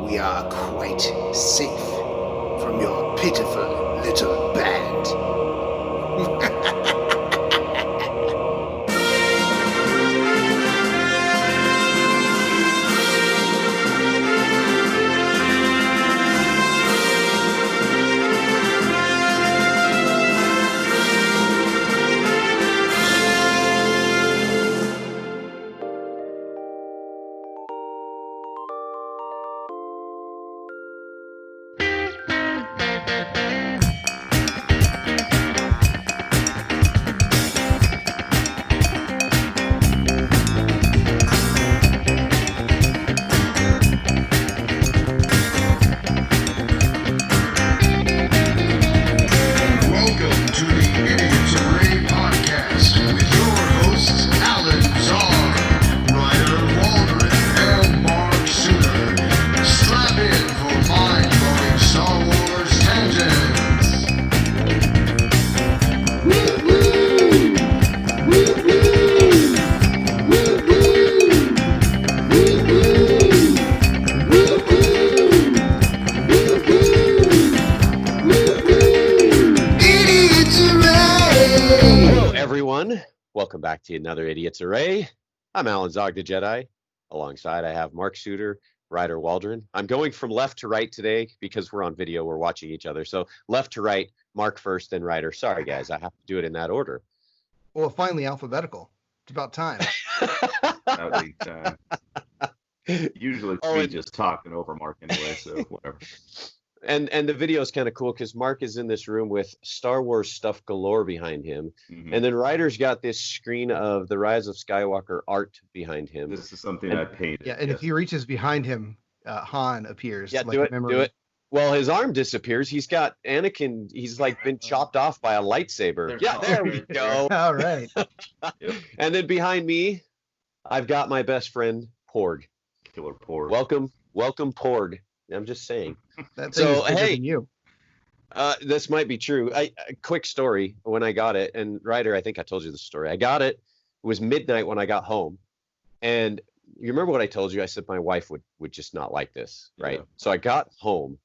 we are quite safe from your pitiful little band. Welcome back to another Idiot's Array. I'm Alan Zog the Jedi. Alongside, I have Mark Suter, Ryder Waldron. I'm going from left to right today because we're on video. We're watching each other. So left to right, Mark first, then Ryder. Sorry, guys. I have to do it in that order. Well, finally alphabetical. It's about time. About time. Usually we just talking over Mark anyway, so whatever. And the video is kind of cool because Mark is in this room with Star Wars stuff galore behind him. Mm-hmm. And then Ryder's got this screen of the Rise of Skywalker art behind him. This is something I painted. Yeah, and if he reaches behind him, Han appears. Yeah, do it. Well, his arm disappears. He's got Anakin. He's like been chopped off by a lightsaber. There we go. All right. Yep. And then behind me, I've got my best friend, Porg. Killer Porg. Welcome, Porg. I'm just saying. That thing is bigger than you. This might be true. A quick story when I got it, and Ryder, I think I told you the story. I got it. It was midnight when I got home, and you remember what I told you? I said my wife would just not like this, right? Yeah. So I got home,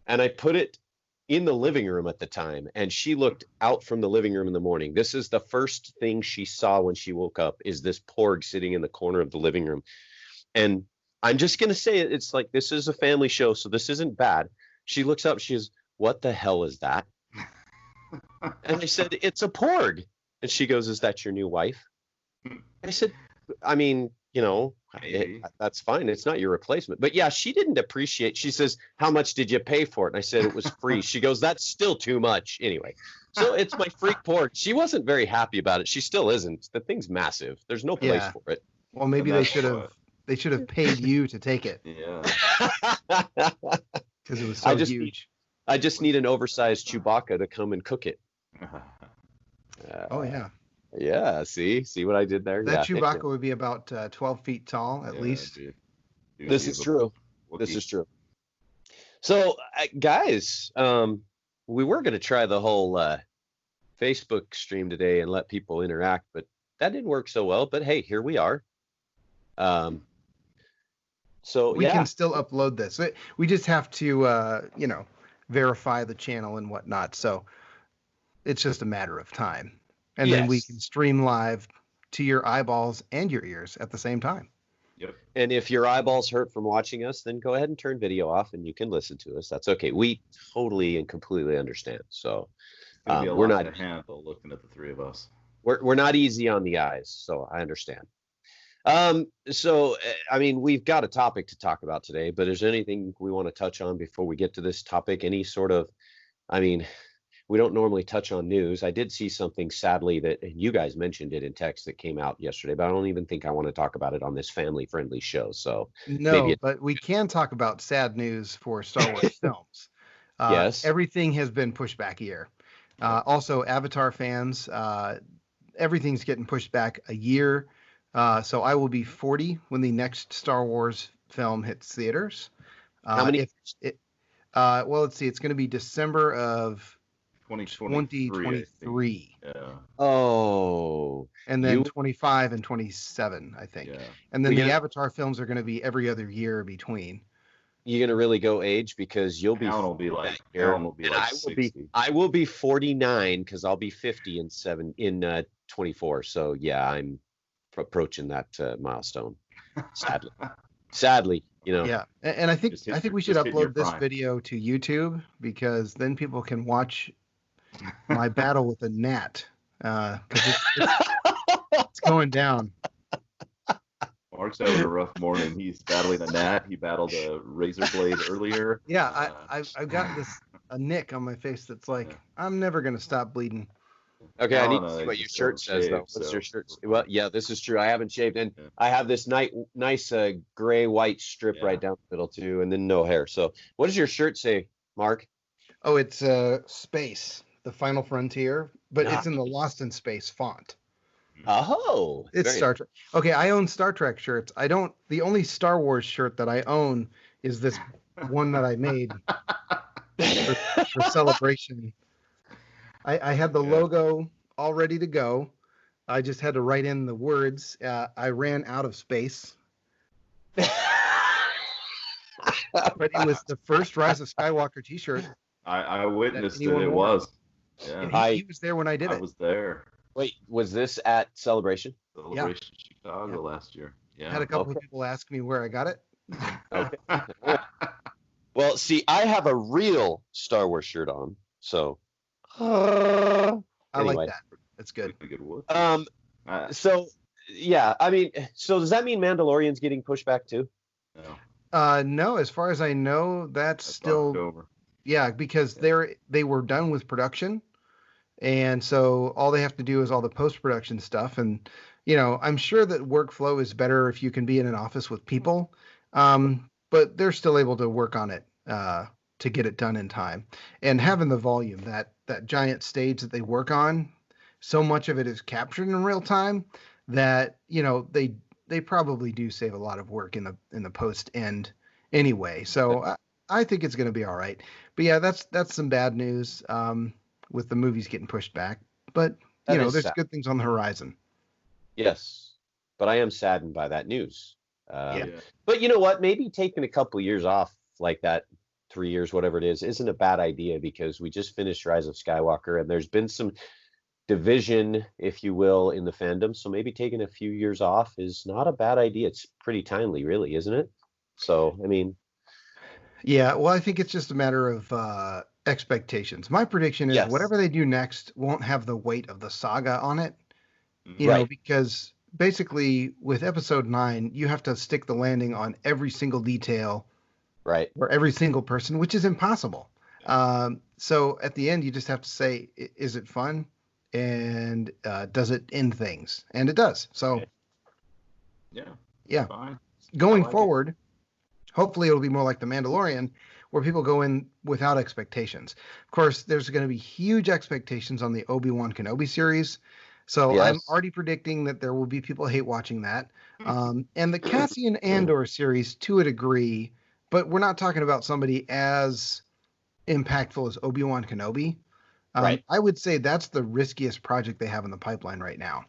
and I put it in the living room at the time, and she looked out from the living room in the morning. This is the first thing she saw when she woke up, is this Porg sitting in the corner of the living room, and I'm just going to say it. It's like, this is a family show, so this isn't bad. She looks up. She goes, "What the hell is that?" And I said, "It's a Porg." And she goes, "Is that your new wife?" I said, "I mean, that's fine. It's not your replacement." But yeah, she didn't appreciate. She says, "How much did you pay for it?" And I said, "It was free." She goes, "That's still too much." Anyway, so it's my freak Porg. She wasn't very happy about it. She still isn't. The thing's massive. There's no place for it. Well, maybe they should have. They should have paid you to take it. Yeah. Because it was so huge. I just need an oversized Chewbacca to come and cook it. Oh, yeah. Yeah. See what I did there? That Chewbacca would be about 12 feet tall, at least. This is true. This is true. So, guys, we were going to try the whole Facebook stream today and let people interact, but that didn't work so well. But hey, here we are. So we can still upload this. We just have to, verify the channel and whatnot. So it's just a matter of time. And then we can stream live to your eyeballs and your ears at the same time. Yep. And if your eyeballs hurt from watching us, then go ahead and turn video off and you can listen to us. That's okay. We totally and completely understand. So we're not to handle looking at the three of us. We're not easy on the eyes. So I understand. So, I mean, we've got a topic to talk about today, but is there anything we want to touch on before we get to this topic? Any sort of, I mean, we don't normally touch on news. I did see something, sadly, that you guys mentioned it in text that came out yesterday, but I don't even think I want to talk about it on this family-friendly show. So but we can talk about sad news for Star Wars films. Yes. Everything has been pushed back a year. Also, Avatar fans, everything's getting pushed back a year. So I will be 40 when the next Star Wars film hits theaters. How many? Well, let's see. It's going to be December of 2023. Yeah. Oh. And then 25 and 27, I think. Yeah. And then the Avatar films are going to be every other year between. You gonna really go age because you'll be Alan will be like and 60. I will be 49 because I'll be 50 in 24. So yeah, I'm approaching that milestone. Sadly, Yeah, and I think we should just hit your upload this prime. video to YouTube because then people can watch my battle with a gnat because it's going down. Mark's having a rough morning. He's battling a gnat. He battled a razor blade earlier. Yeah, I've got a nick on my face that's like I'm never gonna stop bleeding. Okay, I need to Alan, see what your just shirt says shaved, though. What's so your shirt? we're Well, fine. yeah, this is true. I haven't shaved, and Yeah. I have this nice gray white strip Yeah. right down the middle too, and then no hair. So, what does your shirt say, Mark? Oh, it's Space, the Final Frontier, but it's in the Lost in Space font. Oh, It's very Star Trek. Okay, I own Star Trek shirts. I don't. The only Star Wars shirt that I own is this one that I made for Celebration. I had the logo all ready to go. I just had to write in the words. I ran out of space. But it was the first Rise of Skywalker T-shirt. I witnessed it. anyone It wore. was. And Yeah, he was there when I did I it. was there. Wait, was this at Celebration? Celebration Chicago last year. Yeah. Had a couple of people ask me where I got it. Okay. Well, see, I have a real Star Wars shirt on, so. I Anyway. like that. That's good. Good work. So yeah, I mean, so does that mean Mandalorian's getting pushed back too? No, No, as far as I know, that's still October. yeah, because they were done with production, and so all they have to do is all the post-production stuff. And I'm sure that workflow is better if you can be in an office with people, but they're still able to work on it to get it done in time. And having the volume, that giant stage that they work on, so much of it is captured in real time that they probably do save a lot of work in the post end anyway. So I think it's going to be all right. But yeah, that's some bad news with the movies getting pushed back. But there's sad. good things on the horizon. Yes, but I am saddened by that news. Yeah. But you know what? Maybe taking a couple years off like that, 3 years, whatever it is, isn't a bad idea because we just finished Rise of Skywalker and there's been some division, if you will, in the fandom. So maybe taking a few years off is not a bad idea. It's pretty timely, really, isn't it? So, I mean. Yeah, well, I think it's just a matter of expectations. My prediction is Yes. whatever they do next won't have the weight of the saga on it. Right. Because basically with episode 9, you have to stick the landing on every single detail. Right. Or every single person, which is impossible. So at the end, you just have to say, is it fun? And does it end things? And it does. So yeah. Fine. Going like forward, hopefully it'll be more like The Mandalorian, where people go in without expectations. Of course, there's going to be huge expectations on the Obi-Wan Kenobi series. So Yes. I'm already predicting that there will be people hate watching that. And the Cassian Andor series to a degree, but we're not talking about somebody as impactful as Obi-Wan Kenobi. Right. I would say that's the riskiest project they have in the pipeline right now.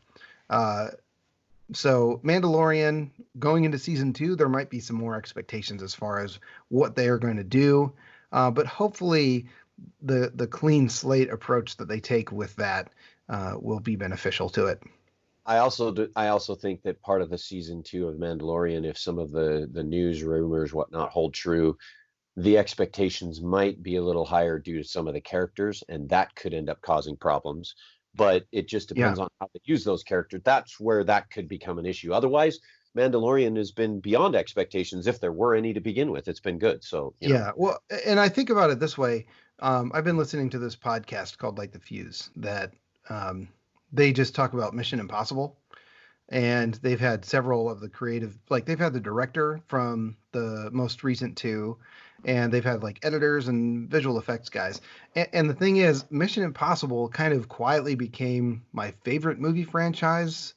So Mandalorian going into season 2, there might be some more expectations as far as what they are going to do. But hopefully the clean slate approach that they take with that will be beneficial to it. I also think that part of the season 2 of Mandalorian, if some of the news rumors, whatnot, hold true, the expectations might be a little higher due to some of the characters, and that could end up causing problems. But it just depends on how they use those characters. That's where that could become an issue. Otherwise, Mandalorian has been beyond expectations, if there were any to begin with. It's been good. So well, and I think about it this way. I've been listening to this podcast called Like the Fuse that they just talk about Mission Impossible, and they've had several of the creative, like they've had the director from the most recent 2, and they've had like editors and visual effects guys. And the thing is, Mission Impossible kind of quietly became my favorite movie franchise,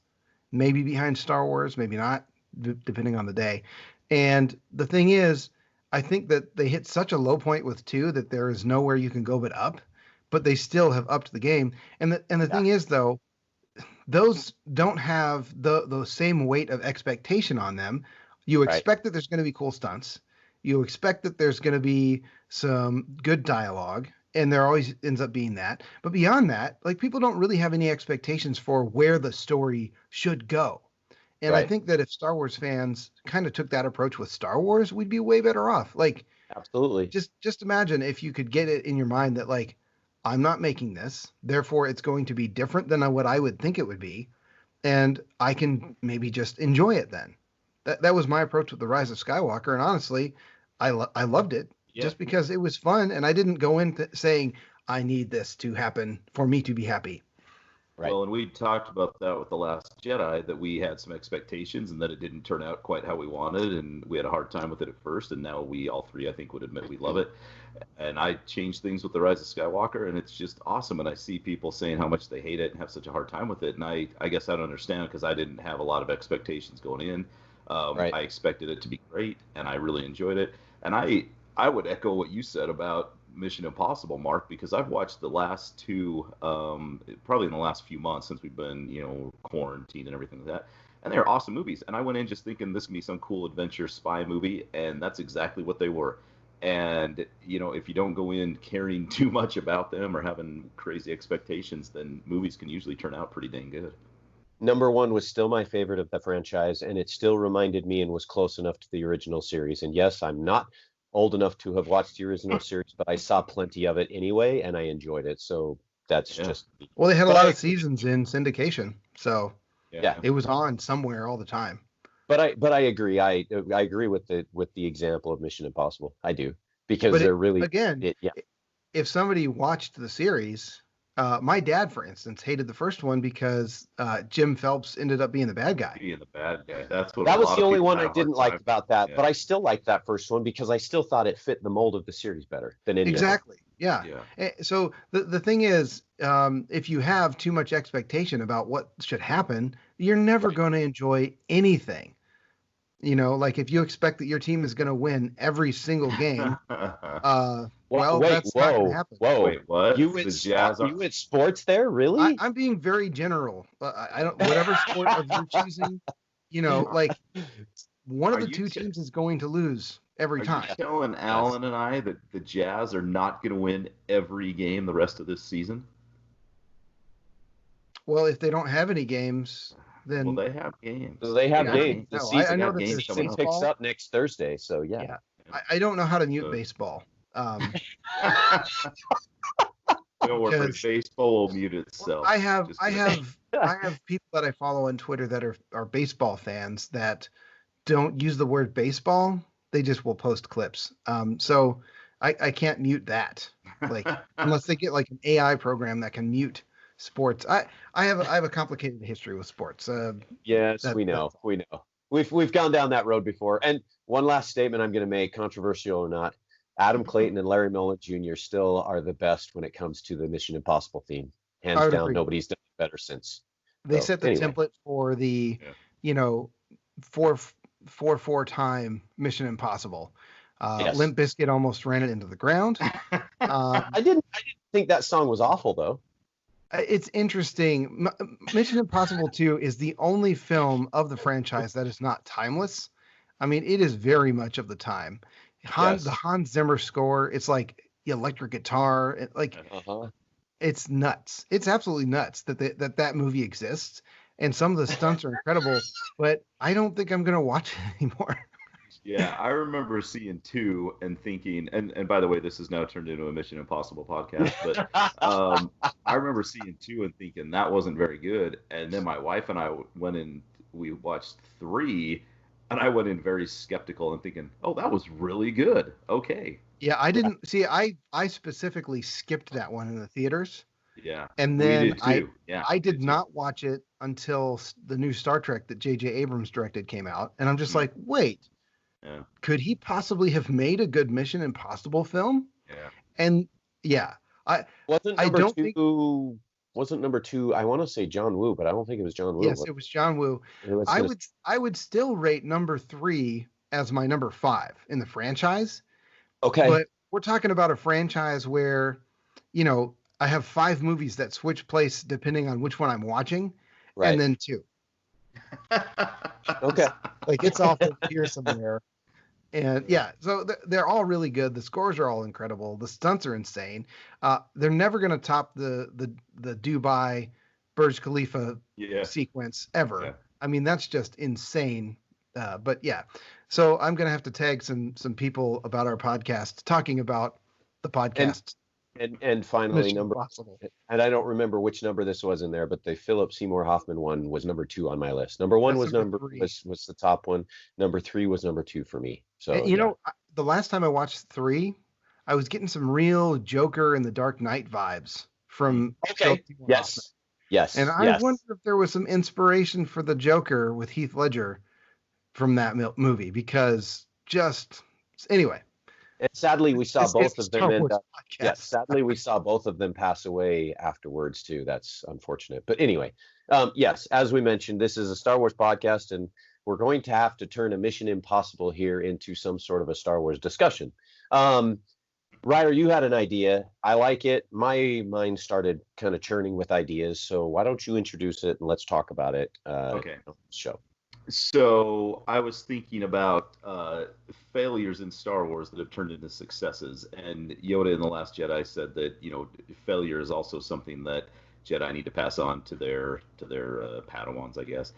maybe behind Star Wars, maybe not, depending on the day. And the thing is, I think that they hit such a low point with 2 that there is nowhere you can go but up, but they still have upped the game. And the thing is, though, those don't have the same weight of expectation on them. You expect that there's going to be cool stunts. You expect that there's going to be some good dialogue, and there always ends up being that. But beyond that, like, people don't really have any expectations for where the story should go. And I Right. think that if Star Wars fans kind of took that approach with Star Wars, we'd be way better off. Like, Absolutely. just imagine if you could get it in your mind that, like, I'm not making this, therefore it's going to be different than what I would think it would be, and I can maybe just enjoy it then. That was my approach with The Rise of Skywalker, and honestly, I loved it just because it was fun, and I didn't go in saying I need this to happen for me to be happy. Right. Well, and we talked about that with The Last Jedi, that we had some expectations and that it didn't turn out quite how we wanted, and we had a hard time with it at first, and now we all three, I think, would admit we love it. And I changed things with The Rise of Skywalker, and it's just awesome. And I see people saying how much they hate it and have such a hard time with it, and I guess I don't understand, because I didn't have a lot of expectations going in. Right. I expected it to be great, and I really enjoyed it. And I would echo what you said about Mission Impossible, Mark, because I've watched the last two, probably in the last few months since we've been, quarantined and everything like that. And they're awesome movies. And I went in just thinking this can be some cool adventure spy movie, and that's exactly what they were. And, if you don't go in caring too much about them or having crazy expectations, then movies can usually turn out pretty dang good. Number one was still my favorite of the franchise, and it still reminded me and was close enough to the original series. And yes, I'm not old enough to have watched the original series, but I saw plenty of it anyway, and I enjoyed it. So that's just me. Well, they had a lot of seasons in syndication, so Yeah. it was on somewhere all the time. But I agree. I agree with the example of Mission Impossible. I do, because But they're really again, if somebody watched the series, my dad, for instance, hated the first one because Jim Phelps ended up being the bad guy. Being the bad guy. That's what. That a was lot the of only people one had I a didn't hard like time. about that. Yeah. But I still liked that first one because I still thought it fit the mold of the series better than any Exactly. Yeah. Yeah. So the thing is, if you have too much expectation about what should happen, you're never going to enjoy anything. Like if you expect that your team is going to win every single game, well, that's not going to happen. Whoa! Wait, what? You The went Jazz are- you went sports there, really? I'm being very general. I don't, whatever sport of you're choosing, like one of Are the you two teams is going to lose every Are time. you telling Alan and I that the Jazz are not going to win every game the rest of this season? Well, if they don't have any games, then Well, they have games. They have Yeah, games. The no, season, I know got that games there's coming season up. picks up next Thursday, so yeah. Yeah. I don't know how to mute So- baseball. Don't worry, Because- baseball will mute itself. I have Just I kidding. have people that I follow on Twitter that are baseball fans that don't use the word baseball. They just will post clips. So I can't mute that. Like unless they get like an AI program that can mute sports. I have a complicated history with sports. Yes, we know. We've gone down that road before. And one last statement I'm going to make, controversial or not, Adam Clayton and Larry Mullen Jr. still are the best when it comes to the Mission Impossible theme. Hands I would down, agree. nobody's done it better since. They So, set the anyway. template for the, four time Mission Impossible. Yes. Limp Bizkit almost ran it into the ground. I didn't think that song was awful though. It's interesting. Mission Impossible 2 is the only film of the franchise that is not timeless. I mean, it is very much of the time. Yes. The Hans Zimmer score, it's like the electric guitar. It's nuts. It's absolutely nuts that movie exists. And some of the stunts are incredible, but I don't think I'm going to watch it anymore. Yeah, I remember seeing 2 and thinking, and by the way, this has now turned into a Mission Impossible podcast, but I remember seeing 2 and thinking that wasn't very good. And then my wife and I went in, we watched 3, and I went in very skeptical and thinking, oh, that was really good. Okay. Yeah, I didn't see. I specifically skipped that one in the theaters. Yeah. And we then did too. I did not watch it until the new Star Trek that J.J. Abrams directed came out. And I'm just like, wait, could he possibly have made a good Mission Impossible film? Yeah. And yeah, wasn't number two, I want to say John Woo, but I don't think it was John Woo. Yes, it was John Woo. I would still rate number 3 as my number 5 in the franchise. Okay. But we're talking about a franchise where, I have 5 movies that switch place depending on which one I'm watching, and then 2. Okay. Like it's off here somewhere. And yeah, so they're all really good. The scores are all incredible. The stunts are insane. They're never going to top the Dubai Burj Khalifa sequence ever. Yeah. I mean, that's just insane. But yeah, so I'm going to have to tag some people about our podcast talking about the podcast. And finally, Mission Impossible. and I don't remember which number this was in there, but the Philip Seymour Hoffman one was number 2 on my list. Number 1 was number 3. was the top one. Number 3 was number 2 for me. So And, you know, the last time I watched 3, I was getting some real Joker and the Dark Knight vibes from Okay. Yes. And I wonder if there was some inspiration for the Joker with Heath Ledger from that movie, because anyway. And sadly, we saw both of them end up. Yes, sadly, we saw both of them pass away afterwards too. That's unfortunate. But anyway, yes, as we mentioned, this is a Star Wars podcast, and we're going to have to turn a Mission Impossible here into some sort of a Star Wars discussion. Ryder, you had an idea. I like it. My mind started kind of churning with ideas. So why don't you introduce it and let's talk about it? Okay. On the show. So I was thinking about failures in Star Wars that have turned into successes, and Yoda in The Last Jedi said that failure is also something that Jedi need to pass on to their Padawans, I guess,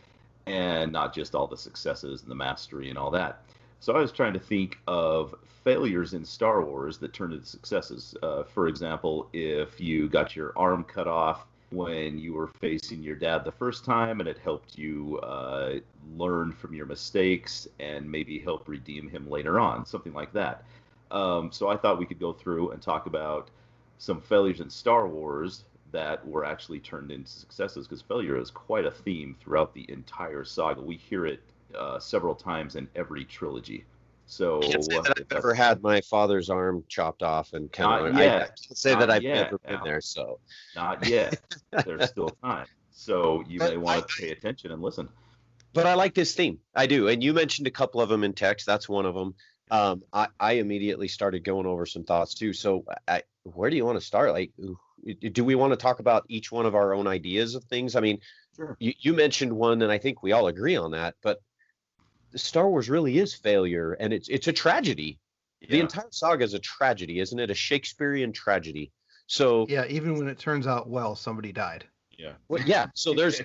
and not just all the successes and the mastery and all that. So I was trying to think of failures in Star Wars that turned into successes. For example, if you got your arm cut off when you were facing your dad the first time, and it helped you learn from your mistakes and maybe help redeem him later on, something like that. So I thought we could go through and talk about some failures in Star Wars that were actually turned into successes, because failure is quite a theme throughout the entire saga. We hear it several times in every trilogy. So I can't say that I've ever had my father's arm chopped off, and kind of. I can't say that I've never been there. So not yet. There's still time. So you may want to pay attention and listen. But I like this theme. I do. And you mentioned a couple of them in text. That's one of them. I immediately started going over some thoughts too. So where do you want to start? Like, do we want to talk about each one of our own ideas of things? I mean, sure. You mentioned one, and I think we all agree on that. But Star Wars really is failure, and it's a tragedy. Yeah. The entire saga is a tragedy, isn't it? A Shakespearean tragedy. So yeah, even when it turns out well, somebody died. Yeah. Well, yeah. So there's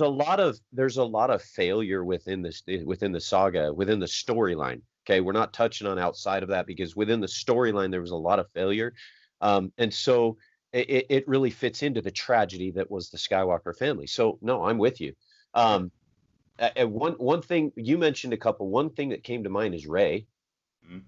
a lot of failure within the saga, within the storyline. Okay, we're not touching on outside of that, because within the storyline there was a lot of failure, and so it really fits into the tragedy that was the Skywalker family. So no, I'm with you. One thing you mentioned one thing that came to mind is Rey. Mm-hmm.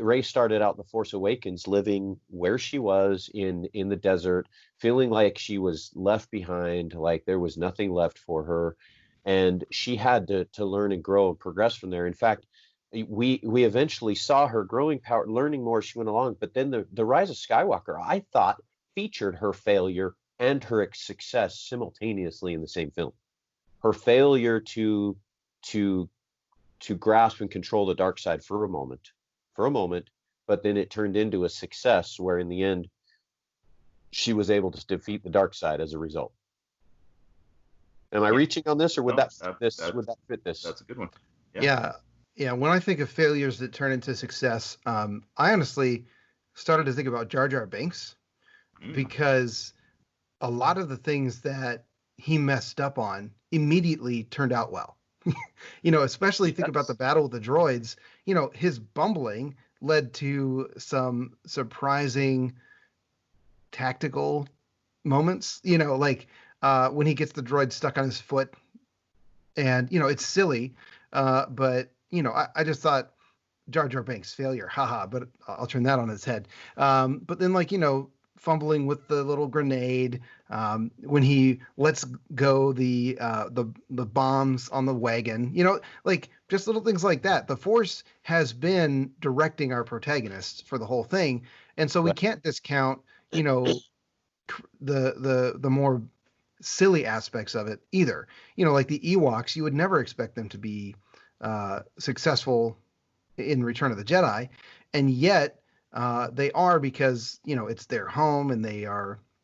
Rey started out The Force Awakens living where she was in the desert, feeling like she was left behind, like there was nothing left for her, and she had to learn and grow and progress from there. In fact, we eventually saw her growing power, learning more as she went along. But then the Rise of Skywalker, I thought, featured her failure and her success simultaneously in the same film. Her failure to grasp and control the dark side for a moment, but then it turned into a success where in the end she was able to defeat the dark side as a result. Am I reaching on this, or would that fit this? That's a good one. Yeah. When I think of failures that turn into success, I honestly started to think about Jar Jar Binks, because a lot of the things that he messed up on immediately turned out well. Especially think about the battle with the droids. His bumbling led to some surprising tactical moments, like when he gets the droid stuck on his foot, and, it's silly. But, I just thought Jar Jar Binks failure, haha, but I'll turn that on his head. But then, fumbling with the little grenade, when he lets go the bombs on the wagon, just little things like that. The Force has been directing our protagonists for the whole thing, and so we can't discount the more silly aspects of it either. Like the Ewoks, you would never expect them to be successful in Return of the Jedi, and yet they are, because it's their home, and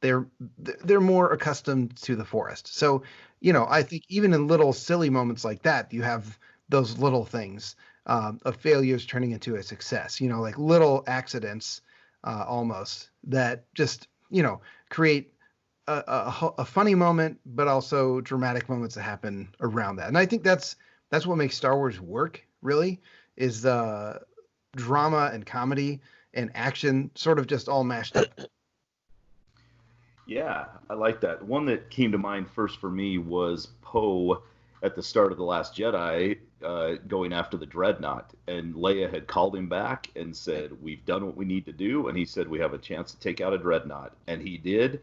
they're more accustomed to the forest. So I think even in little silly moments like that, you have those little things of failures turning into a success. Like little accidents, almost that just create a funny moment, but also dramatic moments that happen around that. And I think that's what makes Star Wars work. Really, is the drama and comedy and action sort of just all mashed up. Yeah, I like that. One that came to mind first for me was Poe at the start of The Last Jedi going after the Dreadnought. And Leia had called him back and said, "We've done what we need to do." And he said, "We have a chance to take out a Dreadnought." And he did.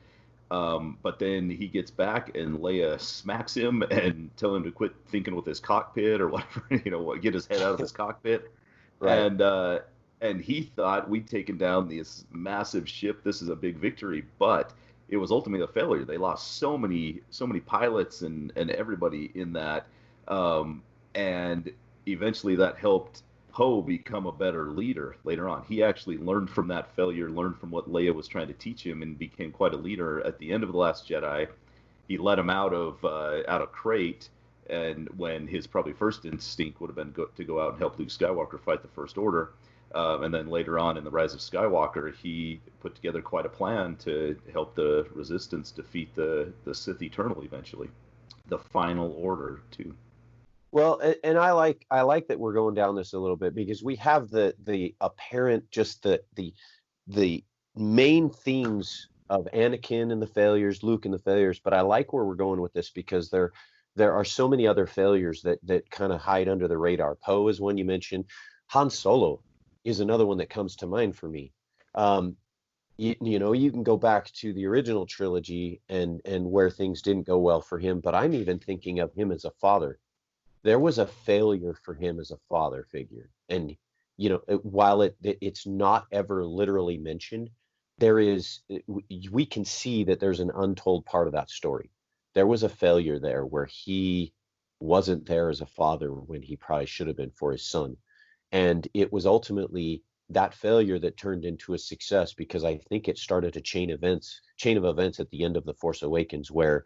But then he gets back and Leia smacks him and tell him to quit thinking with his cockpit or whatever, get his head out of his cockpit. Right. And he thought we'd taken down this massive ship. This is a big victory, but it was ultimately a failure. They lost so many pilots and everybody in that, and eventually that helped Poe become a better leader later on. He actually learned from that failure, learned from what Leia was trying to teach him, and became quite a leader. At the end of The Last Jedi, he let him out of Crate, and when his probably first instinct would have been to go out and help Luke Skywalker fight the First Order. And then later on in The Rise of Skywalker, he put together quite a plan to help the Resistance defeat the Sith Eternal eventually. The Final Order, too. Well, and I like that we're going down this a little bit, because we have the apparent, just the main themes of Anakin and the failures, Luke and the failures, but I like where we're going with this because there are so many other failures that kind of hide under the radar. Poe is one you mentioned. Han Solo is another one that comes to mind for me. You can go back to the original trilogy and where things didn't go well for him, but I'm even thinking of him as a father. There was a failure for him as a father figure, and while it's not ever literally mentioned, we can see that there's an untold part of that story. There was a failure there where he wasn't there as a father when he probably should have been for his son. And it was ultimately that failure that turned into a success, because I think it started a chain of events at the end of The Force Awakens, where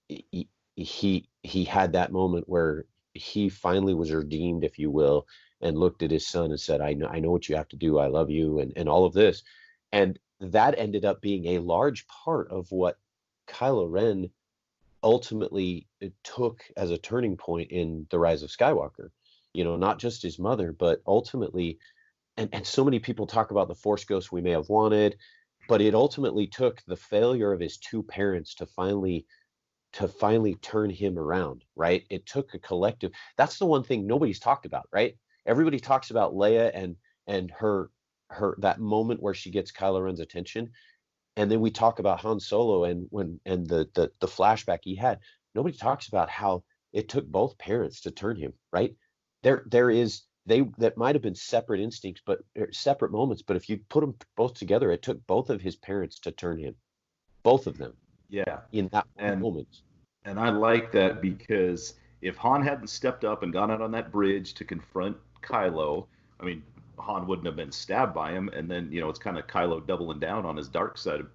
he had that moment where he finally was redeemed, if you will, and looked at his son and said, I know what you have to do. I love you, and all of this. And that ended up being a large part of what Kylo Ren ultimately took as a turning point in The Rise of Skywalker. Not just his mother, but ultimately, and so many people talk about the Force ghost we may have wanted, but it ultimately took the failure of his two parents to finally turn him around, right? It took a collective. That's the one thing nobody's talked about, right? Everybody talks about Leia and her that moment where she gets Kylo Ren's attention, and then we talk about Han Solo and the flashback he had. Nobody talks about how it took both parents to turn him, right? That might have been separate instincts, but separate moments. But if you put them both together, it took both of his parents to turn him, both of them. Yeah, in that moment. And I like that, because if Han hadn't stepped up and gone out on that bridge to confront Kylo, I mean, Han wouldn't have been stabbed by him, and then it's kind of Kylo doubling down on his dark side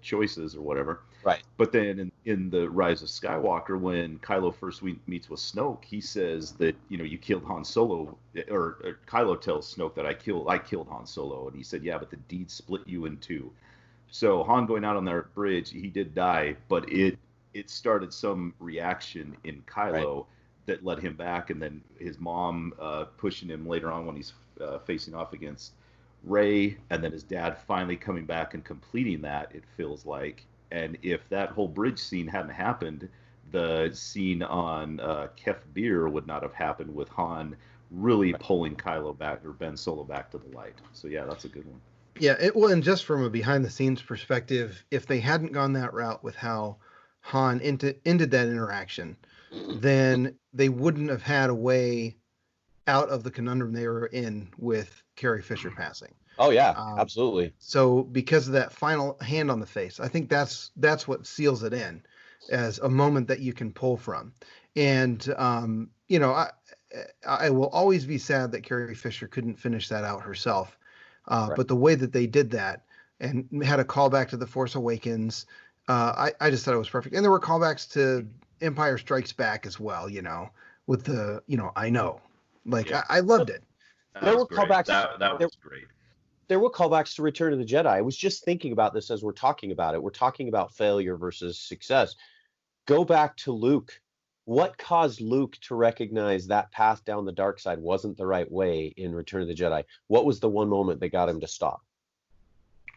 choices or whatever. Right. But then in the Rise of Skywalker, when Kylo first meets with Snoke, he says that you killed Han Solo, or Kylo tells Snoke that I killed Han Solo, and he said, yeah, but the deed split you in two. So Han going out on that bridge, he did die, but it started some reaction in Kylo that led him back, and then his mom pushing him later on when he's facing off against Rey, and then his dad finally coming back and completing that, it feels like. And if that whole bridge scene hadn't happened, the scene on Kef Bir would not have happened, with Han really pulling Kylo back, or Ben Solo back to the light. So yeah, that's a good one. Yeah, and just from a behind-the-scenes perspective, if they hadn't gone that route with how Han ended that interaction, then they wouldn't have had a way out of the conundrum they were in with Carrie Fisher passing. Oh yeah, absolutely. So because of that final hand on the face, I think that's what seals it in as a moment that you can pull from. And I will always be sad that Carrie Fisher couldn't finish that out herself. But the way that they did that and had a callback to The Force Awakens, I just thought it was perfect. And there were callbacks to Empire Strikes Back as well, with the, I know, Like Yeah. I loved it. That There was were great. callbacks. That was great. There were callbacks to Return of the Jedi. I was just thinking about this as we're talking about it. We're talking about failure versus success. Go back to Luke. What caused Luke to recognize that path down the dark side wasn't the right way in Return of the Jedi? What was the one moment that got him to stop?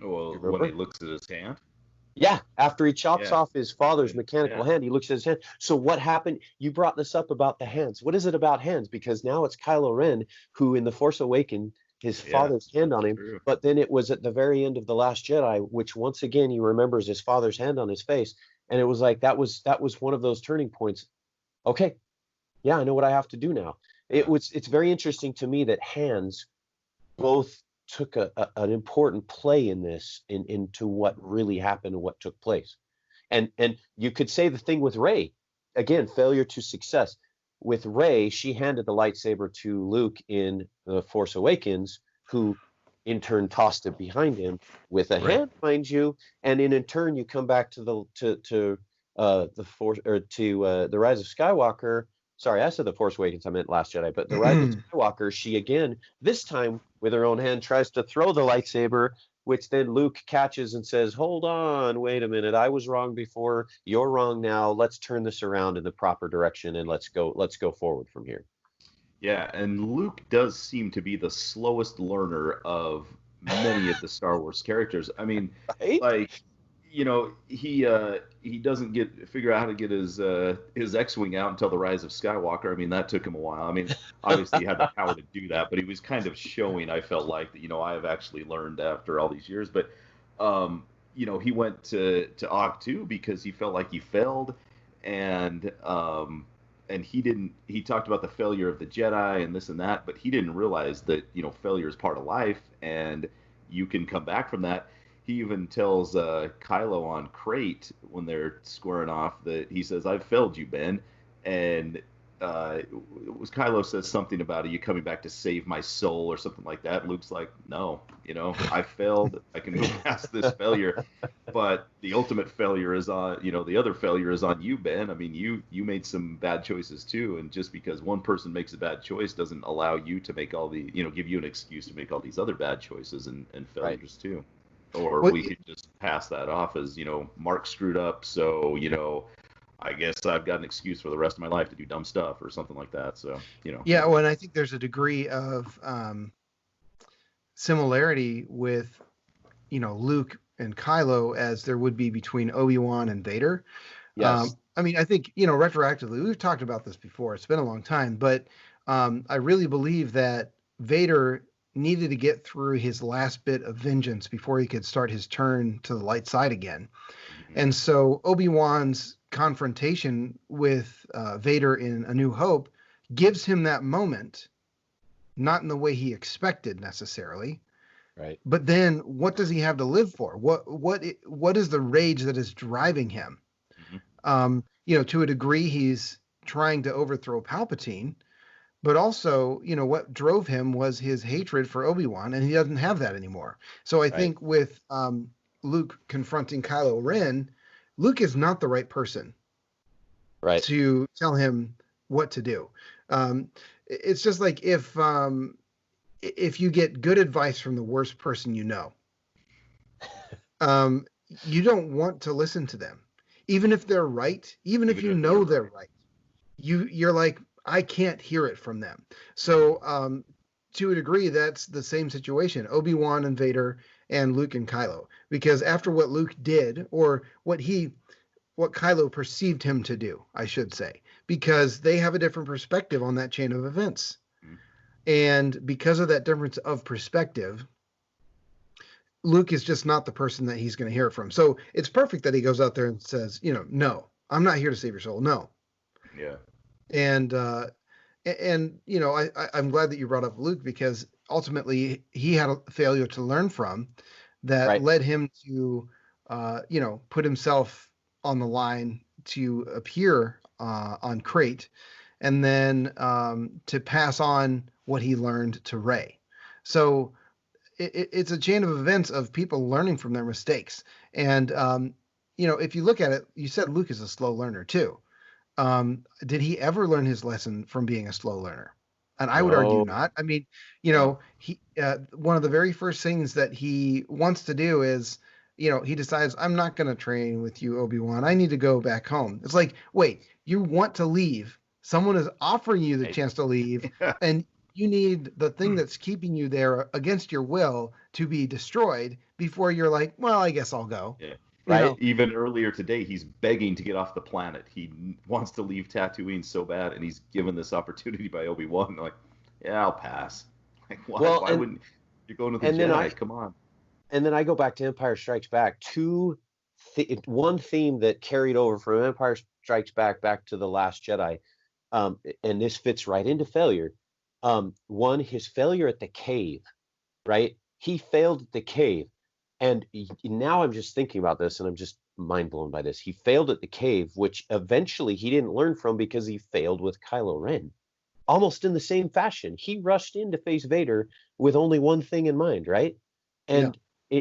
Well, You when remember? he looks at his hand. Yeah, after he chops Yeah. off his father's Yeah. mechanical hand, he looks at his hand. So what happened? You brought this up about the hands. What is it about hands? Because now it's Kylo Ren who, in The Force Awakens, his Yeah, father's hand on that's him. true. But then it was at the very end of The Last Jedi, which once again he remembers his father's hand on his face, and it was like that was one of those turning points. Okay, yeah, I know what I have to do now. Yeah. It's very interesting to me that hands both took an important play in this into what really happened and what took place. And you could say the thing with Rey, again, failure to success. With Rey, she handed the lightsaber to Luke in The Force Awakens, who in turn tossed it behind him with a hand, mind you. And in turn, you come back to the Force or to the Rise of Skywalker. Sorry, I said The Force Awakens. I meant Last Jedi. But the Rise of Skywalker, she again, this time with her own hand, tries to throw the lightsaber, which then Luke catches and says, "Hold on, wait a minute. I was wrong before. You're wrong now. Let's turn this around in the proper direction and let's go forward from here." Yeah, and Luke does seem to be the slowest learner of many of the Star Wars characters. I mean, Right? like, he doesn't figure out how to get his X-wing out until the Rise of Skywalker. I mean, that took him a while. I mean, obviously he had the power to do that, but he was kind of showing, I felt like, that I have actually learned after all these years. But he went to Octu because he felt like he failed, and he talked about the failure of the Jedi and this and that, but he didn't realize that failure is part of life and you can come back from that. He even tells Kylo on Crate when they're squaring off that he says, "I've failed you, Ben," and Kylo says something about, "Are you coming back to save my soul?" or something like that. Luke's like, "No, I failed. I can move past this failure, but the ultimate failure is on, the other failure is on you, Ben. I mean, you made some bad choices too, and just because one person makes a bad choice doesn't allow you to make all the, give you an excuse to make all these other bad choices and failures too." Or we could just pass that off as, Mark screwed up, so, I guess I've got an excuse for the rest of my life to do dumb stuff or something like that. So, Yeah, well, and I think there's a degree of similarity with, Luke and Kylo as there would be between Obi-Wan and Vader. Yes. I mean, I think, retroactively, we've talked about this before. It's been a long time, but I really believe that Vader needed to get through his last bit of vengeance before he could start his turn to the light side again. Mm-hmm. And so Obi-Wan's confrontation with Vader in A New Hope gives him that moment, not in the way he expected necessarily. Right. But then what does he have to live for? What is the rage that is driving him? Mm-hmm. To a degree, he's trying to overthrow Palpatine, but also, what drove him was his hatred for Obi-Wan, and he doesn't have that anymore. So I think with Luke confronting Kylo Ren, Luke is not the right person to tell him what to do. It's just like if you get good advice from the worst person you don't want to listen to them, even if they're right, even if you know they're right. You're like, I can't hear it from them. So to a degree, that's the same situation, Obi-Wan and Vader and Luke and Kylo, because after what Luke did, or what Kylo perceived him to do, I should say, because they have a different perspective on that chain of events. Mm-hmm. And because of that difference of perspective, Luke is just not the person that he's going to hear it from. So it's perfect that he goes out there and says, no, I'm not here to save your soul. No. Yeah. And I'm glad that you brought up Luke, because ultimately he had a failure to learn from that led him to, put himself on the line to appear on Crate, and then to pass on what he learned to Rey. So it's a chain of events of people learning from their mistakes. And, if you look at it, you said Luke is a slow learner too. Did he ever learn his lesson from being a slow learner? And I would argue not. I mean, he one of the very first things that he wants to do is, he decides, I'm not going to train with you, Obi-Wan. I need to go back home. It's like, wait, you want to leave. Someone is offering you the chance to leave, and you need the thing that's keeping you there against your will to be destroyed before you're like, well, I guess I'll go. Yeah. Right. Even earlier today, he's begging to get off the planet. He wants to leave Tatooine so bad, and he's given this opportunity by Obi-Wan. Like, yeah, I'll pass. Like, why wouldn't you go to the Jedi? Come on. And then I go back to Empire Strikes Back. One theme that carried over from Empire Strikes Back to The Last Jedi, and this fits right into failure. One, his failure at the cave, right? He failed at the cave. And now I'm just thinking about this, and I'm just mind blown by this. He failed at the cave, which eventually he didn't learn from because he failed with Kylo Ren. Almost in the same fashion. He rushed in to face Vader with only one thing in mind, right? And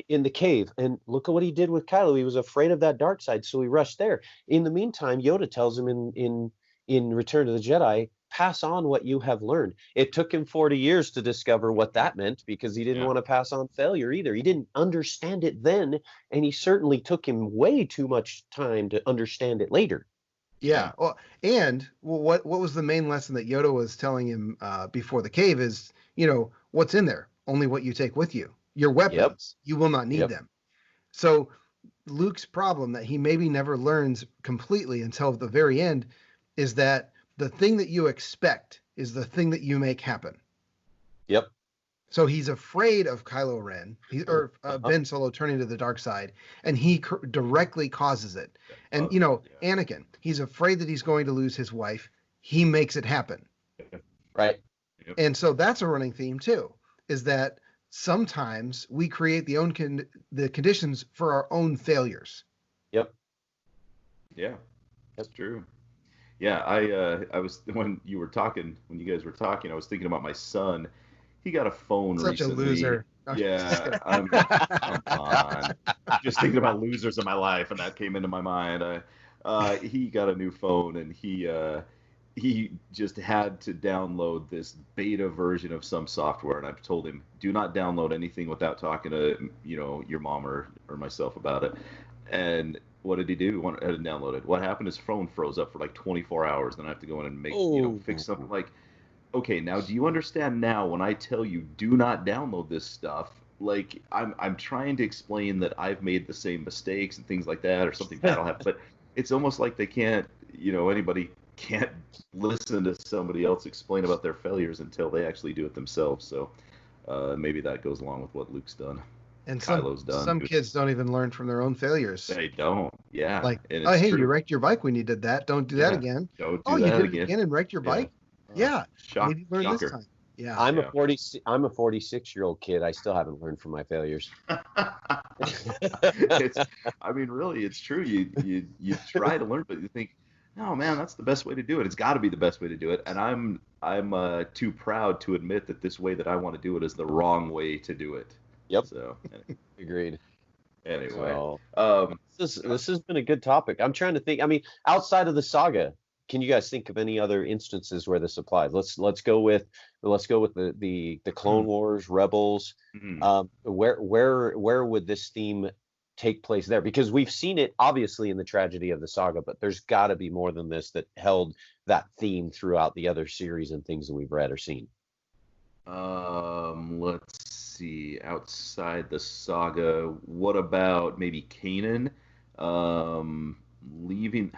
in the cave, and look at what he did with Kylo. He was afraid of that dark side, so he rushed there. In the meantime, Yoda tells him in Return to the Jedi, pass on what you have learned. It took him 40 years to discover what that meant because he didn't want to pass on failure either. He didn't understand it then, and he certainly took him way too much time to understand it later. Yeah. Well, what was the main lesson that Yoda was telling him before the cave is, what's in there? Only what you take with you. Your weapons. You will not need them. So Luke's problem that he maybe never learns completely until the very end is that the thing that you expect is the thing that you make happen. Yep. So he's afraid of Kylo Ren, Ben Solo turning to the dark side, and he directly causes it. And, Anakin, he's afraid that he's going to lose his wife. He makes it happen. Right. Yep. And so that's a running theme, too, is that sometimes we create the conditions for our own failures. Yep. Yeah, that's true. Yeah, I was when you guys were talking, I was thinking about my son. He got a phone recently. Such a loser. Yeah, come on. Just thinking about losers in my life, and that came into my mind. He got a new phone, and he just had to download this beta version of some software, and I've told him, do not download anything without talking to your mom or myself about it. And what did he do? He went ahead and downloaded. What happened? His phone froze up for like 24 hours. Then I have to go in and fix something. Like, okay, now do you understand now when I tell you do not download this stuff? Like, I'm trying to explain that I've made the same mistakes and things like that, or something bad will happen. But it's almost like they can't, anybody can't listen to somebody else explain about their failures until they actually do it themselves. So maybe that goes along with what Luke's done. And Kylo's done. Some kids don't even learn from their own failures. They don't. Yeah. Like, oh, hey, you wrecked your bike when you did that. Don't do that again. Don't do that you did again. it again and wrecked your bike? Yeah. Maybe learn shocker. this time. Yeah. I'm a 46-year-old kid. I still haven't learned from my failures. Really, it's true. You try to learn, but you think, no, man, that's the best way to do it. It's got to be the best way to do it. And I'm too proud to admit that this way that I want to do it is the wrong way to do it. Yep. So agreed. Anyway, so, this has been a good topic. I'm trying to think. I mean, outside of the saga, can you guys think of any other instances where this applies? Let's go with the Clone Wars, Rebels. Where would this theme take place there? Because we've seen it obviously in the tragedy of the saga, but there's got to be more than this that held that theme throughout the other series and things that we've read or seen. Let's see. Outside the saga, what about maybe Kanan leaving?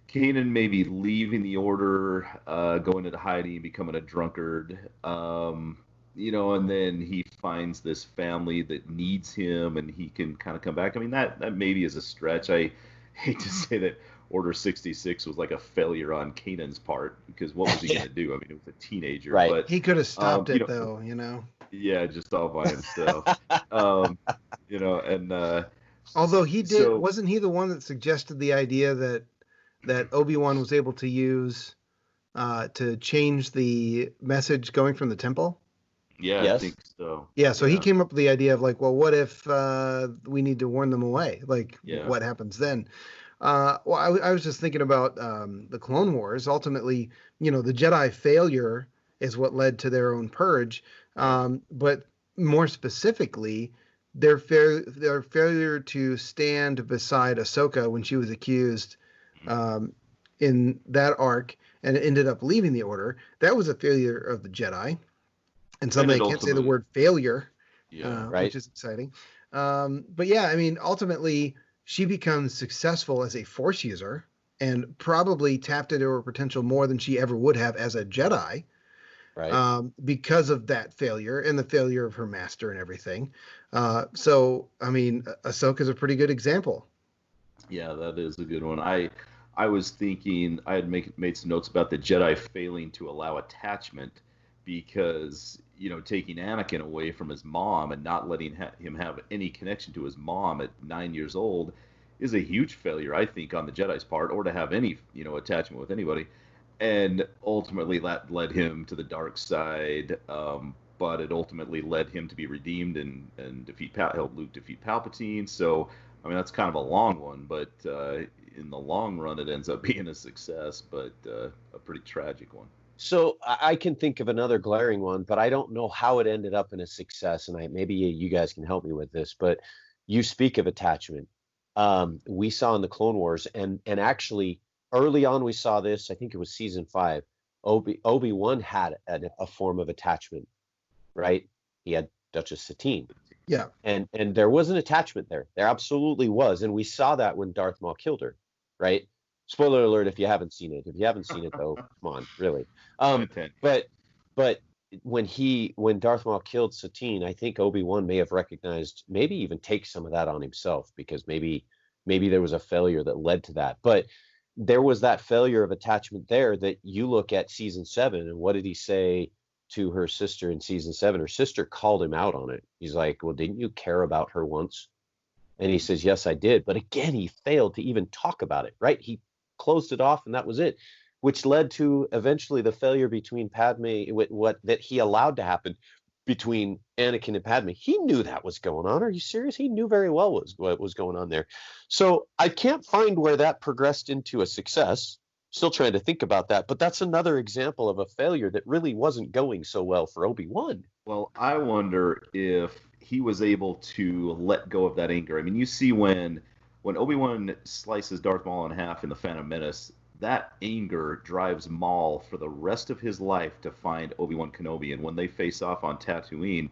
Kanan maybe leaving the Order, going into hiding, becoming a drunkard. And then he finds this family that needs him, and he can kind of come back. I mean, that maybe is a stretch. I hate to say that Order 66 was like a failure on Kanan's part, because what was he going to do? I mean, it was a teenager. Right. But he could have stopped it, though, Yeah, just all by himself. Although he did, wasn't he the one that suggested the idea that Obi-Wan was able to use to change the message going from the temple? Yeah, yes. I think so. Yeah, so he came up with the idea of like, well, what if we need to warn them away? Like, what happens then? I was just thinking about the Clone Wars. Ultimately, the Jedi failure is what led to their own purge. But more specifically, their failure to stand beside Ahsoka when she was accused in that arc and ended up leaving the Order, that was a failure of the Jedi. And suddenly I can't say the word failure, which is exciting. But yeah, I mean, ultimately, she becomes successful as a Force user and probably tapped into her potential more than she ever would have as a Jedi. Right. Because of that failure and the failure of her master and everything. So, I mean, Ahsoka's a pretty good example. Yeah, that is a good one. I was thinking I had made some notes about the Jedi failing to allow attachment because, taking Anakin away from his mom and not letting him have any connection to his mom at 9 years old is a huge failure, I think, on the Jedi's part, or to have any, attachment with anybody. And ultimately that led him to the dark side, but it ultimately led him to be redeemed and help Luke defeat Palpatine. So, I mean, that's kind of a long one, but in the long run, it ends up being a success, but a pretty tragic one. So I can think of another glaring one, but I don't know how it ended up in a success. And maybe you guys can help me with this, but you speak of attachment. We saw in the Clone Wars, and actually early on we saw this. I think it was season 5. Obi-Wan had a form of attachment, right? He had Duchess Satine. Yeah. And there was an attachment there. There absolutely was, and we saw that when Darth Maul killed her, right? Spoiler alert if you haven't seen it. If you haven't seen it, though, come on, really. But when Darth Maul killed Satine, I think Obi-Wan may have recognized, maybe even take some of that on himself, because maybe there was a failure that led to that. But there was that failure of attachment there that you look at season 7, and what did he say to her sister in season 7? Her sister called him out on it. He's like, well, didn't you care about her once? And he says, yes, I did. But again, he failed to even talk about it, right? He closed it off and that was it, which led to eventually the failure between Padme, what that he allowed to happen between Anakin and Padme. He knew that was going on. Are you serious? He knew very well what was going on there. So I can't find where that progressed into a success. Still trying to think about that, but that's another example of a failure that really wasn't going so well for Obi-Wan. Well, I wonder if he was able to let go of that anger. I mean, you see when Obi-Wan slices Darth Maul in half in The Phantom Menace, that anger drives Maul for the rest of his life to find Obi-Wan Kenobi. And when they face off on Tatooine,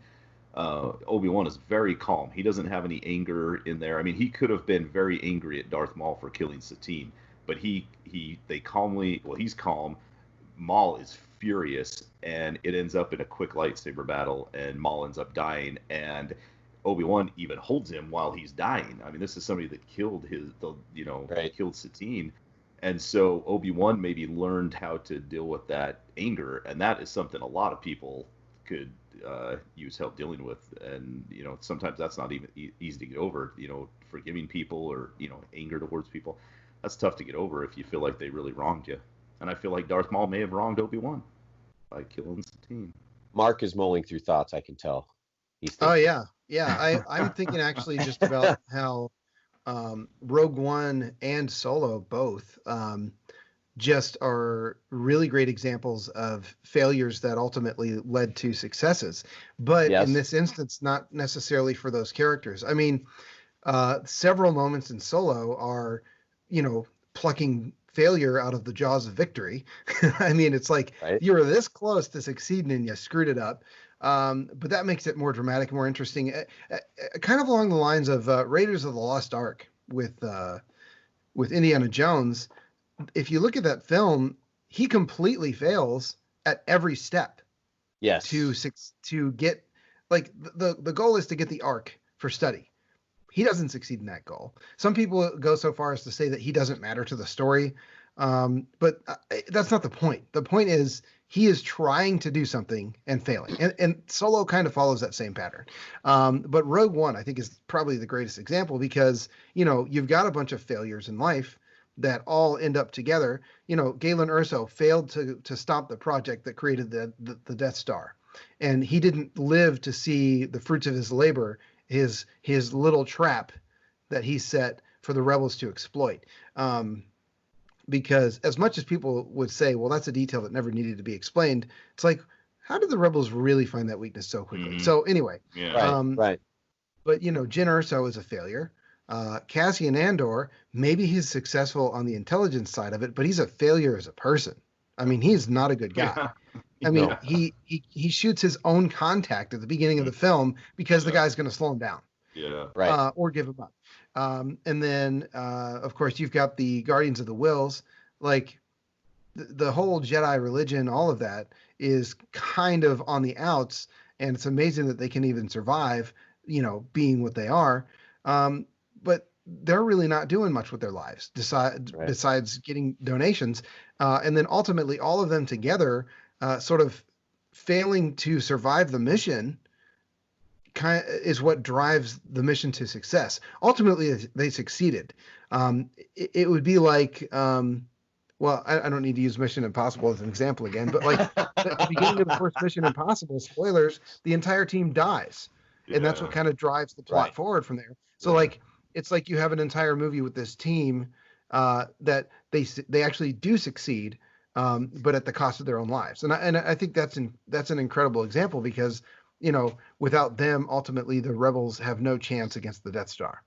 Obi-Wan is very calm. He doesn't have any anger in there. I mean, he could have been very angry at Darth Maul for killing Satine, but he's calm. Maul is furious, and it ends up in a quick lightsaber battle, and Maul ends up dying, and Obi-Wan even holds him while he's dying. I mean, this is somebody that killed killed Satine, and so Obi-Wan maybe learned how to deal with that anger, and that is something a lot of people could use help dealing with. And sometimes that's not even easy to get over. Forgiving people or anger towards people, that's tough to get over if you feel like they really wronged you. And I feel like Darth Maul may have wronged Obi-Wan by killing Satine. Mark is mulling through thoughts, I can tell. Oh, yeah. Yeah, I'm thinking actually just about how Rogue One and Solo both just are really great examples of failures that ultimately led to successes. But in this instance, not necessarily for those characters. I mean, several moments in Solo are, plucking failure out of the jaws of victory. I mean, it's like you were this close to succeeding and you screwed it up. But that makes it more dramatic, more interesting, kind of along the lines of Raiders of the Lost Ark with Indiana Jones. If you look at that film, he completely fails at every step. Yes. To get, like, the goal is to get the Ark for study. He doesn't succeed in that goal. Some people go so far as to say that he doesn't matter to the story. But that's not the point. The point is he is trying to do something and failing. And Solo kind of follows that same pattern. But Rogue One, I think, is probably the greatest example because, you've got a bunch of failures in life that all end up together. Galen Erso failed to stop the project that created the Death Star. And he didn't live to see the fruits of his labor, his little trap that he set for the rebels to exploit. Because as much as people would say, well, that's a detail that never needed to be explained, it's like, how did the rebels really find that weakness so quickly? Mhm. So anyway, Yeah. Right. but Jyn Erso is a failure. Cassian Andor, maybe he's successful on the intelligence side of it, but he's a failure as a person. I mean, he's not a good guy. I mean, No. he shoots his own contact at the beginning of the film because the guy's going to slow him down. Yeah. Right. Or give him up. And then, of course, you've got the Guardians of the Wills. Like, the whole Jedi religion, all of that is kind of on the outs, and it's amazing that they can even survive, being what they are. But they're really not doing much with their lives besides getting donations. And then ultimately, all of them together sort of failing to survive the mission is what drives the mission to success. Ultimately, they succeeded. It would be like, well, I don't need to use Mission Impossible as an example again, but like at the beginning of the first Mission Impossible, spoilers, the entire team dies. And that's what kind of drives the plot forward from there. So like, it's like you have an entire movie with this team that they actually do succeed, but at the cost of their own lives. And I think that's an incredible example because, without them, ultimately the rebels have no chance against the Death Star.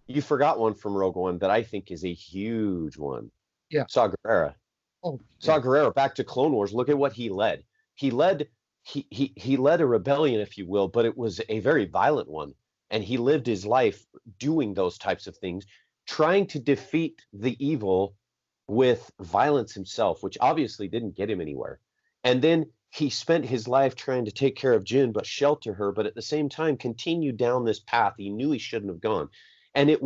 You forgot one from Rogue One that I think is a huge one. Yeah. Saw Gerrera. Oh, Saw Gerrera back to Clone Wars. Look at what he led. He led a rebellion, if you will, but it was a very violent one. And he lived his life doing those types of things, trying to defeat the evil with violence himself, which obviously didn't get him anywhere. And then he spent his life trying to take care of Jyn, but shelter her, but at the same time continued down this path he knew he shouldn't have gone. And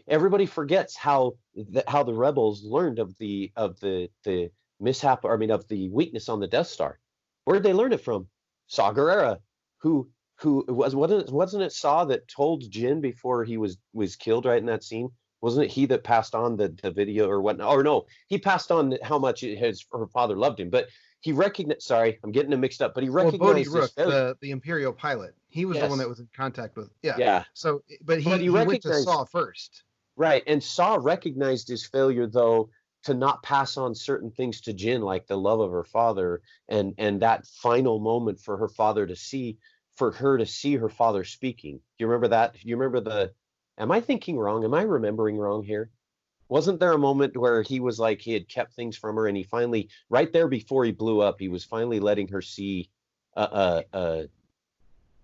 everybody forgets how the rebels learned of the mishap, of the weakness on the Death Star. Where did they learn it from? Saw Gerrera, who wasn't it Saw that told Jyn before he was killed right in that scene? Wasn't it he that passed on the video or whatnot? Or no, he passed on how much her father loved him, but he recognized. Sorry, I'm getting them mixed up. But he recognized Bodhi Rook, the Imperial pilot. He was the one that was in contact with. Yeah. So, but he went to Saw first. Right, and Saw recognized his failure though to not pass on certain things to Jyn, like the love of her father, and that final moment for her father to see, for her to see her father speaking. Do you remember that? You remember am I thinking wrong? Am I remembering wrong here? Wasn't there a moment where he was like he had kept things from her, and he finally, right there before he blew up, he was finally letting her see?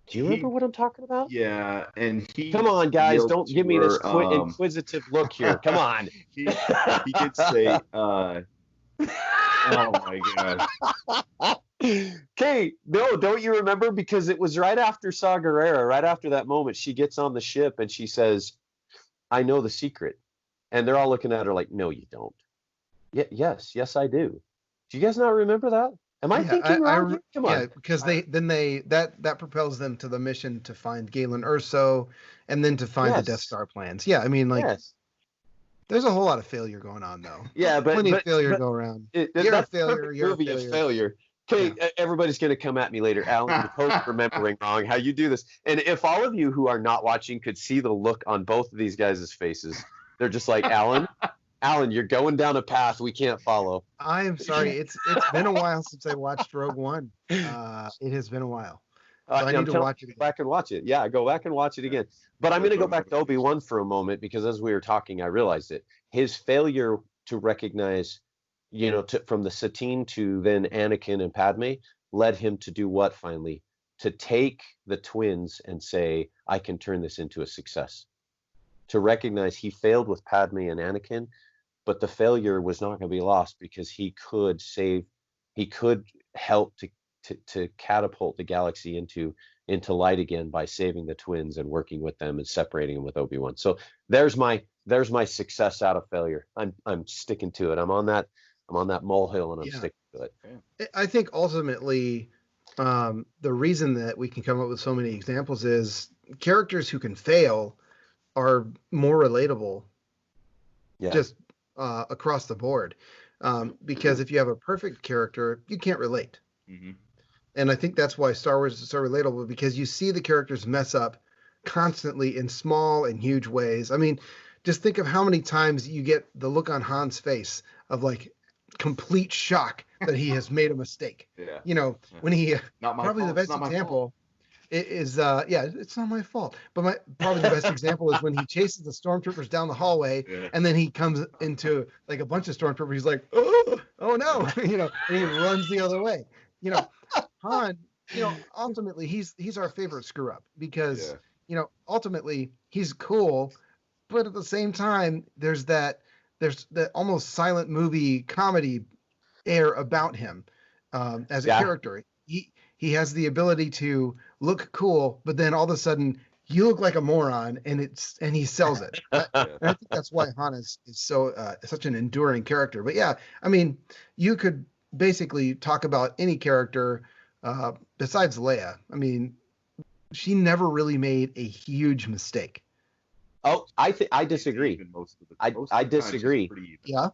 Do you remember what I'm talking about? Yeah, and he. Come on, guys! Don't give me this inquisitive look here. Come on. he did say, "Oh my gosh." Okay, no, don't you remember? Because it was right after Saw Gerrera, right after that moment, she gets on the ship and she says, "I know the secret." And they're all looking at her like, "No, you don't." Yes, I do. Do you guys not remember that? Am I thinking wrong? Come on. Yeah, because that propels them to the mission to find Galen Erso and then to find the Death Star plans. Yeah, I mean, there's a whole lot of failure going on, though. Yeah, but plenty of failure to go around. You're a failure. You're a failure. Okay, everybody's going to come at me later. Alan, you're both remembering wrong how you do this. And if all of you who are not watching could see the look on both of these guys' faces, they're just like, Alan, you're going down a path we can't follow. I am sorry. It's been a while since I watched Rogue One. It has been a while. So I need to watch it again. Go back and watch it. Yeah, go back and watch it again. But I'm going to go back to Obi-Wan for a moment because as we were talking, I realized it. His failure to recognize, from the Satine to then Anakin and Padme led him to do what finally? To take the twins and say, I can turn this into a success. To recognize he failed with Padme and Anakin, but the failure was not going to be lost because he could help to catapult the galaxy into light again by saving the twins and working with them and separating them with Obi-Wan. So there's my success out of failure. I'm sticking to it. I'm on that molehill and I'm sticking to it. I think ultimately the reason that we can come up with so many examples is characters who can fail are more relatable just across the board. Because if you have a perfect character, you can't relate. Mm-hmm. And I think that's why Star Wars is so relatable, because you see the characters mess up constantly in small and huge ways. I mean, just think of how many times you get the look on Han's face of like, complete shock that he has made a mistake. Yeah. You know, when he Not my probably fault. the It's best not my example is it's not my fault. But probably the best example is when he chases the stormtroopers down the hallway, Yeah. and then he comes into like a bunch of stormtroopers. He's like, oh no, you know, and he runs the other way. You know, Han, you know, ultimately he's our favorite screw up because you know, ultimately he's cool, but at the same time there's that almost silent movie comedy air about him as a character. He has the ability to look cool, but then all of a sudden you look like a moron, and he sells it. And I think that's why Han is so such an enduring character. But yeah, I mean, you could basically talk about any character besides Leia. I mean, she never really made a huge mistake. Oh, I disagree. I disagree. Yeah.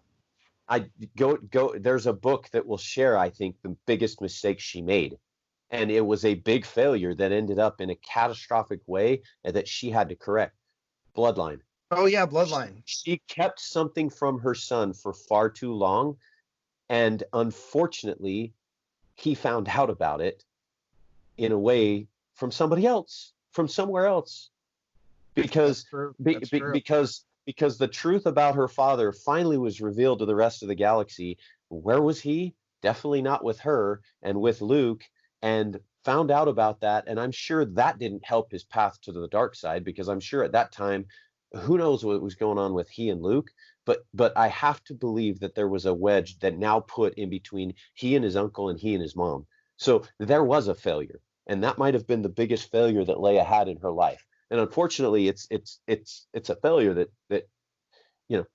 I go. There's a book that will share, I think, the biggest mistake she made. And it was a big failure that ended up in a catastrophic way that she had to correct. Bloodline. Oh yeah, Bloodline. She kept something from her son for far too long. And unfortunately, he found out about it in a way from somebody else, from somewhere else. Because because the truth about her father finally was revealed to the rest of the galaxy. Where was he? Definitely not with her and with Luke, and found out about that. And I'm sure that didn't help his path to the dark side, because I'm sure at that time, who knows what was going on with he and Luke. But I have to believe that there was a wedge that now put in between he and his uncle and he and his mom. So there was a failure, and that might have been the biggest failure that Leia had in her life. And unfortunately, it's a failure that you know,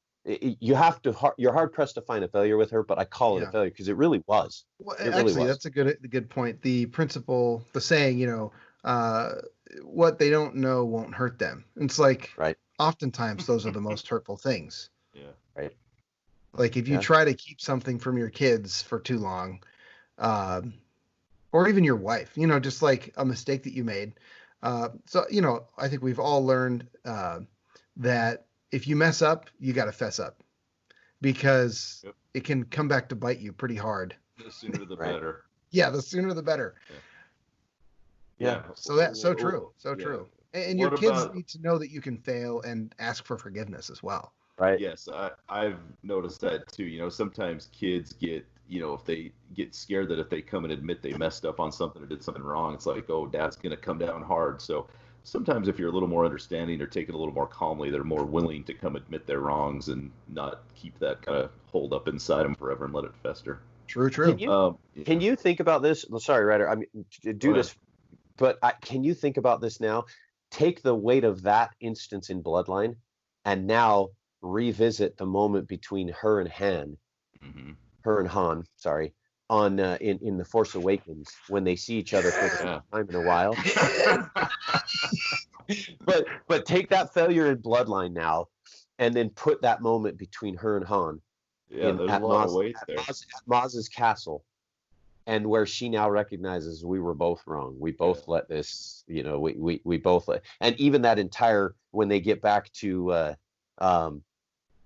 you're hard pressed to find a failure with her, but I call it a failure because it really was. Well, actually, that's a good point. The principle, the saying, you know, what they don't know won't hurt them. It's like, oftentimes those are the most hurtful things. Yeah. Right. Like if you try to keep something from your kids for too long, or even your wife, you know, just like a mistake that you made. So, you know, I think we've all learned that if you mess up, you got to fess up, because it can come back to bite you pretty hard. The sooner the better. Yeah, the sooner the better. Yeah. So true. True. And your kids need to know that you can fail and ask for forgiveness as well. Right. Yes, I've noticed that too. You know, sometimes kids get, you know, if they get scared that if they come and admit they messed up on something or did something wrong, it's like, oh, dad's going to come down hard. So sometimes if you're a little more understanding or take it a little more calmly, they're more willing to come admit their wrongs and not keep that kind of hold up inside them forever and let it fester. True. Can you think about this? Sorry, Ryder. I mean, do this, but can you think about this now? Take the weight of that instance in Bloodline, and now revisit the moment between her and Han, sorry, on in The Force Awakens, when they see each other for the first time in a while. but take that failure in Bloodline now, and then put that moment between her and Han. Yeah, there's a lot of weight there. At Maz's castle, and where she now recognizes we were both wrong. We both let this, you know, we both let, and even that entire, when they get back to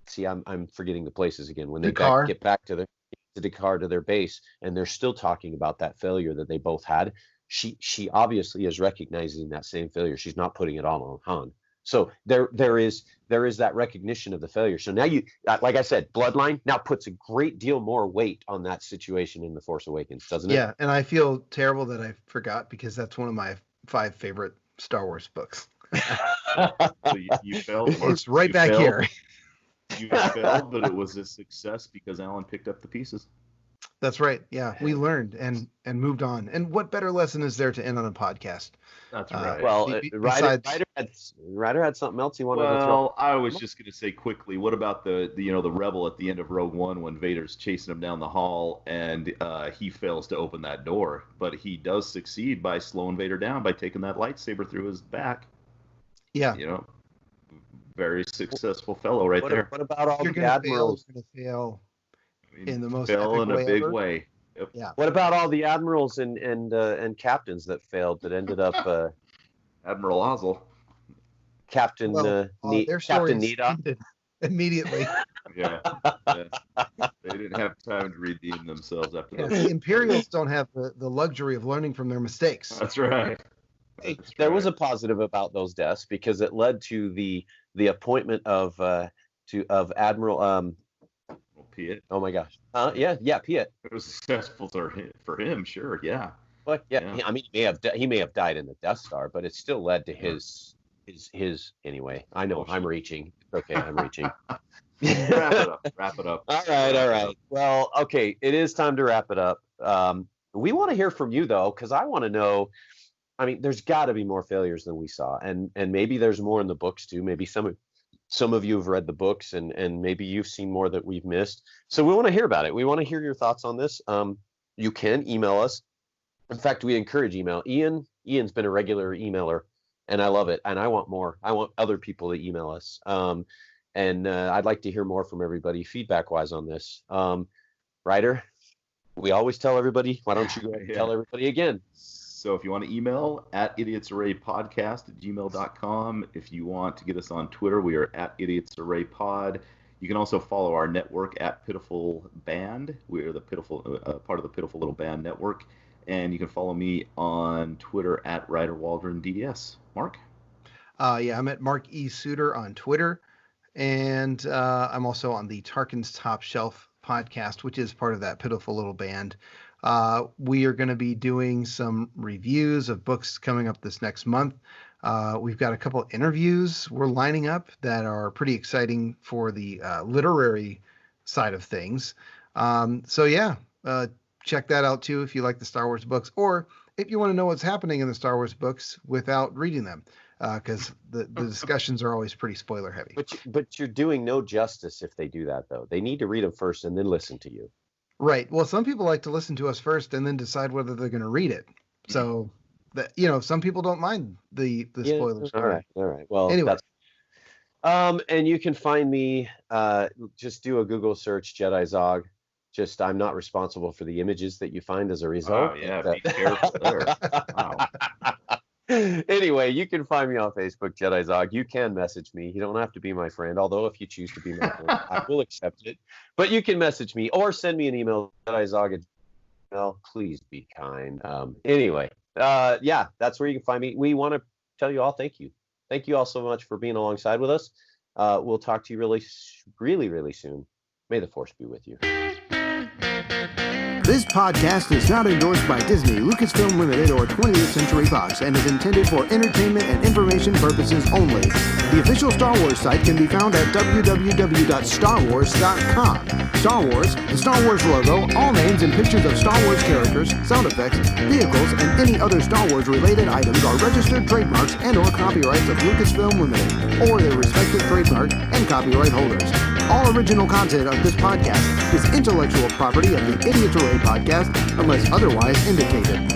see, I'm forgetting the places again. When they get back to Dakar, to their base, and they're still talking about that failure that they both had. She obviously is recognizing that same failure. She's not putting it all on Han. So there is that recognition of the failure. So now you, like I said, Bloodline now puts a great deal more weight on that situation in The Force Awakens, doesn't it? Yeah, and I feel terrible that I forgot, because that's one of my 5 favorite Star Wars books. So you failed. It's right back here. You failed, but it was a success because Alan picked up the pieces. That's right. Yeah, we learned and moved on. And what better lesson is there to end on a podcast? That's right. Well, Ryder had something else he wanted to throw. Well, I was just going to say quickly, what about the rebel at the end of Rogue One when Vader's chasing him down the hall and he fails to open that door, but he does succeed by slowing Vader down by taking that lightsaber through his back. Yeah. You know, very successful fellow right there. What about all the admirals? You're going to fail in the most fail epic in a way big ever. way. Yep. Yeah. What about all the admirals and captains that failed, that ended up Admiral Ozzel. Captain Their Captain stories Nita. ended immediately. Yeah. They didn't have time to redeem themselves after Yeah, that. the Imperials don't have the luxury of learning from their mistakes. That's right. There was a positive about those deaths because it led to the appointment of Admiral Piet. oh my gosh. Piet. It was successful for him, sure, yeah. But I mean, he may have died in the Death Star, but it still led to his anyway. I know I'm reaching. Okay, I'm reaching. Wrap it up. All right. Well, okay, it is time to wrap it up. We want to hear from you though, because I want to know. I mean, there's got to be more failures than we saw, and maybe there's more in the books too. Maybe some of you have read the books, and maybe you've seen more that we've missed. So we want to hear about it. We want to hear your thoughts on this. You can email us. In fact, we encourage email. Ian's been a regular emailer, and I love it. And I want more. I want other people to email us. And I'd like to hear more from everybody feedback-wise on this. Ryder, we always tell everybody. Why don't you go ahead and tell everybody again? So if you want to email, at idiotsarraypodcast@gmail.com. If you want to get us on Twitter, we are at idiotsarraypod. You can also follow our network at Pitiful Band. We are the part of the Pitiful Little Band network. And you can follow me on Twitter at Ryder Waldron DDS. Mark? I'm at Mark E. Suter on Twitter. And I'm also on the Tarkin's Top Shelf podcast, which is part of that Pitiful Little Band. We are going to be doing some reviews of books coming up this next month. We've got a couple of interviews we're lining up that are pretty exciting for the literary side of things. Check that out too if you like the Star Wars books, or if you want to know what's happening in the Star Wars books without reading them, because the discussions are always pretty spoiler heavy. But you're doing no justice if they do that, though. They need to read them first and then listen to you. Right. Well, some people like to listen to us first and then decide whether they're going to read it. So, some people don't mind the spoilers. All right. Well, anyway. And you can find me. Just do a Google search, Jedi Zog. I'm not responsible for the images that you find as a result. Oh, yeah, be careful there. Wow. Anyway, you can find me on Facebook, Jedi Zog. You can message me. You don't have to be my friend, although if you choose to be my friend, I will accept it. But you can message me or send me an email, JediZog@gmail. Please be kind. Anyway, that's where you can find me. We want to tell you all thank you. Thank you all so much for being alongside with us. We'll talk to you really, really, really soon. May the Force be with you. This podcast is not endorsed by Disney, Lucasfilm Limited, or 20th Century Fox, and is intended for entertainment and information purposes only. The official Star Wars site can be found at www.starwars.com. Star Wars, the Star Wars logo, all names and pictures of Star Wars characters, sound effects, vehicles, and any other Star Wars related items are registered trademarks and or copyrights of Lucasfilm Limited, or their respective trademark and copyright holders. All original content of this podcast is intellectual property of the Idiots Array podcast unless otherwise indicated.